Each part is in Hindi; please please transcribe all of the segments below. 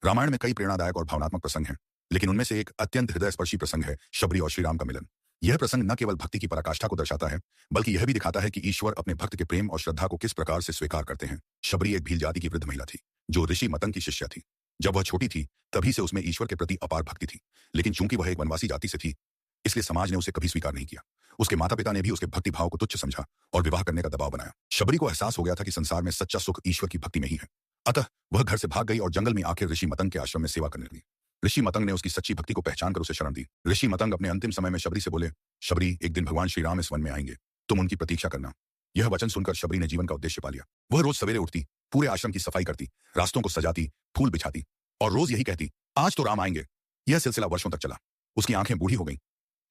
रामायण में कई प्रेरणादायक और भावनात्मक प्रसंग हैं, लेकिन उनमें से एक अत्यंत हृदयस्पर्शी प्रसंग है शबरी और श्रीराम का मिलन। यह प्रसंग न केवल भक्ति की पराकाष्ठा को दर्शाता है, बल्कि यह भी दिखाता है कि ईश्वर अपने भक्त के प्रेम और श्रद्धा को किस प्रकार से स्वीकार करते हैं। शबरी एक भील जाति की वृद्ध महिला थी, जो ऋषि मतंग की शिष्या थी। जब वह छोटी थी, तभी से उसमें ईश्वर के प्रति अपार भक्ति थी, लेकिन चूंकि वह एक वनवासी जाति से थी, इसलिए समाज ने उसे कभी स्वीकार नहीं किया। उसके माता पिता ने भी उसके भक्ति भाव को तुच्छ समझा और विवाह करने का दबाव बनाया। शबरी को एहसास हो गया था कि संसार में सच्चा सुख ईश्वर की भक्ति में ही है। अतः वह घर से भाग गई और जंगल में आखिर ऋषि मतंग के आश्रम में सेवा करने लगी। ऋषि मतंग ने उसकी सच्ची भक्ति को पहचान कर उसे शरण दी। ऋषि मतंग अपने अंतिम समय में शबरी से बोले, शबरी, एक दिन भगवान श्री राम इस वन में आएंगे, तुम उनकी प्रतीक्षा करना। यह वचन सुनकर शबरी ने जीवन का उद्देश्य पा लिया। वह रोज सवेरे उठती, पूरे आश्रम की सफाई करती, रास्तों को सजाती, फूल बिछाती और रोज यही कहती, आज तो राम आएंगे। यह सिलसिला वर्षों तक चला। उसकी आंखें बूढ़ी हो गईं,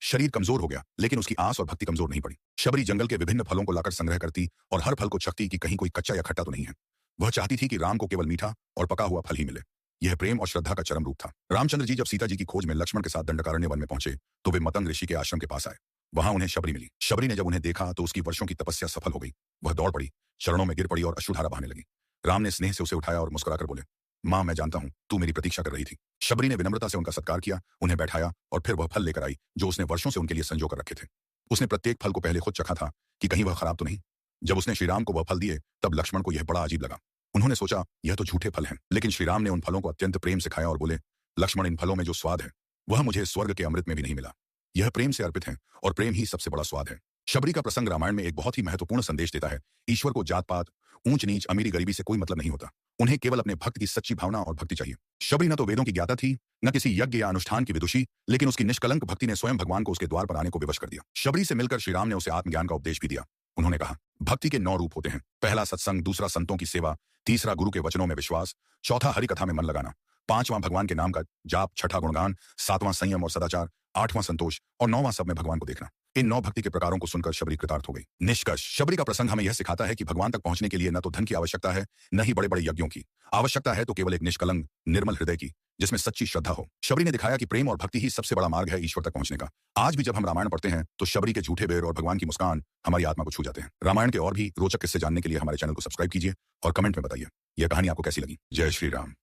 शरीर कमजोर हो गया, लेकिन उसकी आस और भक्ति कमजोर नहीं पड़ी। शबरी जंगल के विभिन्न फलों को लाकर संग्रह करती और हर फल को चखती कि कहीं कोई कच्चा या खट्टा तो नहीं है। वह चाहती थी कि राम को केवल मीठा और पका हुआ फल ही मिले। यह प्रेम और श्रद्धा का चरम रूप था। रामचंद्र जी जब सीता जी की खोज में लक्ष्मण के साथ दंडकारण्य वन में पहुंचे, तो वे मतंग ऋषि के आश्रम के पास आए। वहां उन्हें शबरी मिली। शबरी ने जब उन्हें देखा तो उसकी वर्षों की तपस्या सफल हो गई। वह दौड़ पड़ी, चरणों में गिर पड़ी और अश्रुधारा बहाने लगी। राम ने स्नेह से उसे उठाया और मुस्कुराकर बोले, मां, मैं जानता हूं तू मेरी प्रतीक्षा कर रही थी। शबरी ने विनम्रता से उनका सत्कार किया, उन्हें बैठाया और फिर वह फल लेकर आई जो उसने वर्षों से उनके लिए संजो कर रखे थे। उसने प्रत्येक फल को पहले खुद चखा था कि कहीं वह खराब तो नहीं। जब उसने श्रीराम को वह फल दिए, तब लक्ष्मण को यह बड़ा अजीब लगा। उन्होंने सोचा, यह तो झूठे फल हैं। लेकिन श्रीराम ने उन फलों को अत्यंत प्रेम से खाया और बोले, लक्ष्मण, इन फलों में जो स्वाद है वह मुझे स्वर्ग के अमृत में भी नहीं मिला। यह प्रेम से अर्पित है और प्रेम ही सबसे बड़ा स्वाद है। शबरी का प्रसंग रामायण में एक बहुत ही महत्वपूर्ण संदेश देता है। ईश्वर को जात पात, ऊंच नीच, अमीरी गरीबी से कोई मतलब नहीं होता। उन्हें केवल अपने भक्त की सच्ची भावना और भक्ति चाहिए। शबरी न तो वेदों की ज्ञाता थी, न किसी यज्ञ या अनुष्ठान की विदुषी, लेकिन उसकी निष्कलंक भक्ति ने स्वयं भगवान को उसके द्वार पर आने को विवश कर दिया। शबरी से मिलकर श्रीराम ने उसे आत्मज्ञान का उपदेश भी दिया। उन्होंने कहा, भक्ति के 9 रूप होते हैं। पहला सत्संग, दूसरा संतों की सेवा, तीसरा गुरु के वचनों में विश्वास, चौथा हरि कथा में मन लगाना, पांचवां भगवान के नाम का जाप, छठा गुणगान, सातवां संयम और सदाचार, आठवां संतोष और 9वां सब में भगवान को देखना। इन 9 भक्ति के प्रकारों को सुनकर शबरी कृतार्थ हो गई। निष्कर्ष, शबरी का प्रसंग हमें यह सिखाता है कि भगवान तक पहुंचने के लिए न तो धन की आवश्यकता है, न ही बड़े बड़े यज्ञों की आवश्यकता है, तो केवल एक निष्कलंक निर्मल हृदय की, जिसमें सच्ची श्रद्धा हो। शबरी ने दिखाया कि प्रेम और भक्ति ही सबसे बड़ा मार्ग है ईश्वर तक पहुंचने का। आज भी जब हम रामायण पढ़ते हैं तो शबरी के झूठे बेर और भगवान की मुस्कान हमारी आत्मा को छू जाते हैं। रामायण के और भी रोचक किस्से जानने के लिए हमारे चैनल को सब्सक्राइब कीजिए और कमेंट में बताइए यह कहानी आपको कैसी लगी। जय श्री राम।